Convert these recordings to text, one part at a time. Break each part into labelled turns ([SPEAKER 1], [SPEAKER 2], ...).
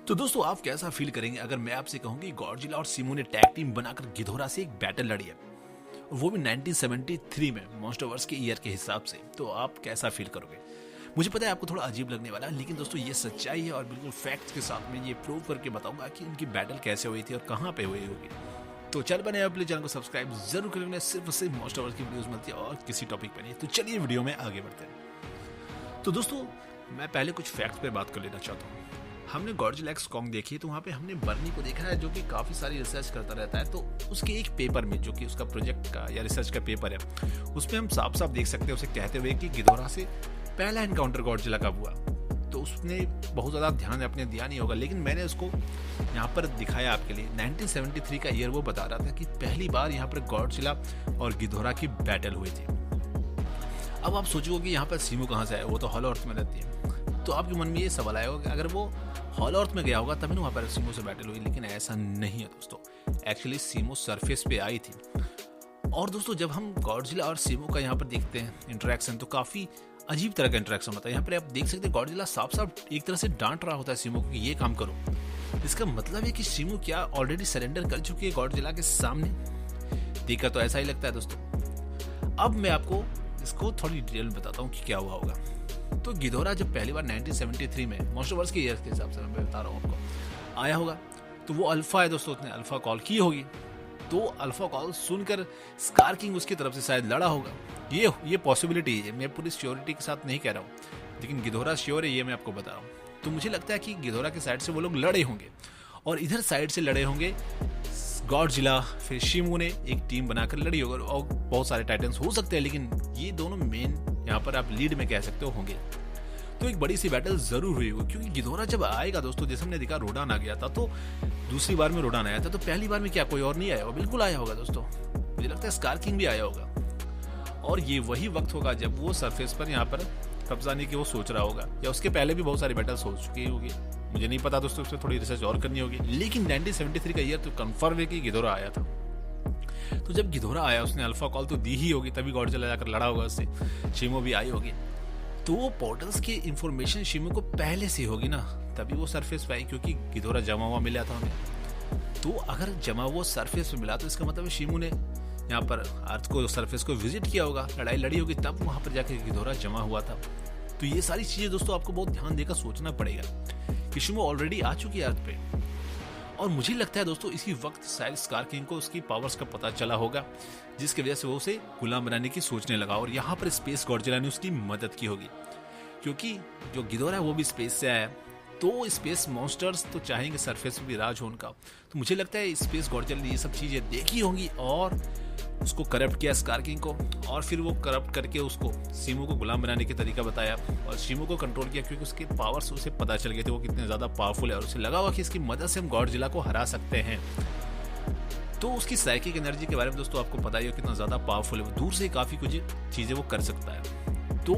[SPEAKER 1] तो दोस्तों आप कैसा फील करेंगे अगर मैं आपसे कहूं कि गॉडजिला और सिमो ने टैग टीम बनाकर गिधोरा से एक बैटल लड़ी है, और वो भी 1973 में मॉन्स्टरवर्स के ईयर के हिसाब से। तो आप कैसा फील करोगे? मुझे पता है आपको थोड़ा अजीब लगने वाला है, लेकिन दोस्तों ये सच्चाई है और बिल्कुल फैक्ट्स के साथ में ये प्रूव करके बताऊंगा कि उनकी बैटल कैसे हुई थी और कहाँ पे हुई होगी। तो चल बने अपने चैनल को सब्सक्राइब जरूर करेंगे, सिर्फ से मॉन्स्टरवर्स की वीडियोस मिलती है और किसी टॉपिक पे नहीं। तो चलिए वीडियो में आगे बढ़ते हैं। तो दोस्तों मैं पहले कुछ फैक्ट्स पे बात कर लेना चाहता हूँ। हमने गॉडजिला एक्स कॉन्ग देखी, तो वहाँ पे हमने बर्नी को देखा है जो कि काफ़ी सारी रिसर्च करता रहता है। तो उसके एक पेपर में, जो कि उसका प्रोजेक्ट का या रिसर्च का पेपर है, उसमें हम साफ साफ देख सकते हैं उसे कहते हुए कि गिधोरा से पहला इनकाउंटर गॉडजिला का हुआ। तो उसने बहुत ज़्यादा ध्यान अपने दिया नहीं होगा, लेकिन मैंने उसको यहाँ पर दिखाया आपके लिए। 1973 का ईयर वो बता रहा था कि पहली बार यहाँ पर गॉडजिला और गिधोरा की बैटल हुई थी। अब आप सोचोगे कि यहाँ पर सिमो कहाँ से आया, वो तो हॉलो अर्थ में रहती है। तो आपके मन में ये सवाल आएगा कि अगर वो हॉलो अर्थ में गया होगा तभी ना वहाँ पर सिमो से बैटल हुई, लेकिन ऐसा नहीं है दोस्तों। एक्चुअली सिमो सरफेस पे आई थी। और दोस्तों जब हम गॉडजिला और सिमो का यहाँ पर देखते हैं इंटरेक्शन, तो काफ़ी अजीब तरह का इंटरेक्शन होता है। यहाँ पर आप देख सकते हैं गॉडजिला साफ साफ एक तरह से डांट रहा होता है सिमो को कि ये काम करो। इसका मतलब है कि सिमो क्या ऑलरेडी सरेंडर कर चुकी है गॉडजिला के सामने? देखकर तो ऐसा ही लगता है दोस्तों। अब मैं आपको इसको थोड़ी डिटेल में बताता हूँ कि क्या हुआ होगा। तो गिधोरा जब पहली बार 1973 में मॉन्स्टरवर्स के ईयर के हिसाब से मैं बता रहा हूँ आपको आया होगा, तो वो अल्फा है दोस्तों, उसने अल्फा कॉल की होगी। तो अल्फा कॉल सुनकर स्कार किंग उसकी तरफ से शायद लड़ा होगा। ये पॉसिबिलिटी है, मैं पूरी श्योरिटी के साथ नहीं कह रहा हूँ, लेकिन गिधोरा श्योर है ये मैं आपको बता रहा हूँ। तो मुझे लगता है कि गिधोरा के साइड से वो लोग लड़े होंगे और इधर साइड से लड़े होंगे गॉडजिला, फिर शिमो ने एक टीम बनाकर लड़ी होगी और बहुत सारे टाइटन्स हो सकते हैं, लेकिन ये दोनों मेन यहाँ पर आप लीड में कह सकते हो होंगे। तो एक बड़ी सी बैटल जरूर हुई होगी, क्योंकि गिधोरा जब आएगा दोस्तों, जैसे हमने देखा रोडान आ गया था, तो दूसरी बार में रोडान आया था, तो पहली बार में क्या कोई और नहीं आया होगा? बिल्कुल आया होगा दोस्तों। मुझे लगता है स्कार किंग भी आया होगा, और ये वही वक्त होगा जब वो सरफेस पर यहाँ पर कब्जाने की वो सोच रहा होगा, या उसके पहले भी बहुत सारी बैटल्स हो चुकी होगी, मुझे नहीं पता दोस्तों, उसमें थोड़ी रिसर्च और करनी होगी। लेकिन 1973 का ईयर तो कंफर्म है कि गिधोरा आया था। तो जब गिधोरा आया उसने अल्फा कॉल तो दी ही होगी, तभी गॉडजिला जाकर लड़ा होगा उससे। शिमो भी आई होगी, तो वो पोर्टल्स की इंफॉर्मेशन शिमो को पहले से होगी ना, तभी वो सरफेस पे आई, क्योंकि गिधोरा जमा हुआ मिला था हमें। तो अगर जमा हुआ सरफेस पे मिला, तो इसका मतलब शिमो ने यहाँ पर अर्थ को, सरफेस को विजिट किया होगा, लड़ाई लड़ी होगी, तब वहां पर जाके गिधोरा जमा हुआ था। तो ये सारी चीजें दोस्तों आपको बहुत ध्यान देकर सोचना पड़ेगा कि शिमो ऑलरेडी आ चुकी है अर्थ पे। और मुझे लगता है दोस्तों इसी वक्त शायद स्कार किंग को उसकी पावर्स का पता चला होगा, जिसकी वजह से वो उसे गुलाम बनाने की सोचने लगा, और यहाँ पर स्पेस गॉडजिला ने उसकी मदद की होगी, क्योंकि जो गिधोरा है वो भी स्पेस से आया है। तो स्पेस मॉन्स्टर्स तो चाहेंगे सरफेस पे भी राज हो उनका। तो मुझे लगता है स्पेस गॉडजिला ने ये सब चीजें देखी होंगी और उसको करप्ट किया स्कार किंग को, और फिर वो करप्ट करके उसको सिमो को गुलाम बनाने के तरीका बताया और सिमो को कंट्रोल किया, क्योंकि उसके पावर्स उसे पता चल गए थे वो कितने ज्यादा पावरफुल है, और उसे लगा हुआ कि इसकी मदद से हम गॉडजिला को हरा सकते हैं। तो उसकी साइकिक एनर्जी के बारे में दोस्तों आपको पता ही हो कितना ज्यादा पावरफुल है, वो दूर से काफी कुछ चीजें वो कर सकता है। तो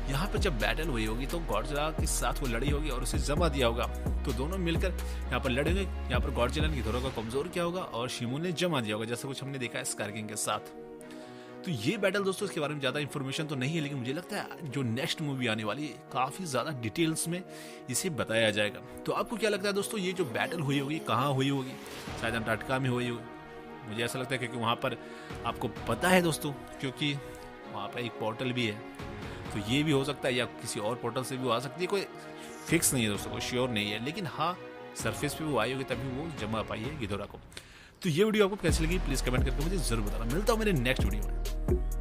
[SPEAKER 1] यहाँ पर जब बैटल हुई होगी तो गॉडजिला के साथ वो लड़ी होगी और उसे जमा दिया होगा, तो दोनों मिलकर यहाँ पर लड़ेंगे। यहाँ पर गॉडजिला ने गिधोरा को कमजोर किया होगा और शिमो ने जमा दिया होगा, जैसा कुछ हमने देखा है स्कार किंग के साथ। तो ये बैटल दोस्तों, इसके बारे में ज्यादा इंफॉर्मेशन तो नहीं है, लेकिन मुझे लगता है जो नेक्स्ट मूवी आने वाली है काफी ज्यादा डिटेल्स में इसे बताया जाएगा। तो आपको क्या लगता है दोस्तों, ये जो बैटल हुई होगी कहाँ हुई होगी? शायद अंटार्कटिका में हुई होगी, मुझे ऐसा लगता है, क्योंकि वहां पर आपको पता है दोस्तों, क्योंकि वहां पर एक पोर्टल भी है। तो ये भी हो सकता है, या किसी और पोर्टल से भी आ सकती है, कोई फिक्स नहीं है दोस्तों, कोई श्योर नहीं है, लेकिन हाँ सरफेस पे वो आई होगी तभी वो जमा पाई है गिधोरा को। तो ये वीडियो आपको कैसी लगी प्लीज कमेंट करके मुझे जरूर बताना। मिलता हूँ मेरे नेक्स्ट वीडियो में।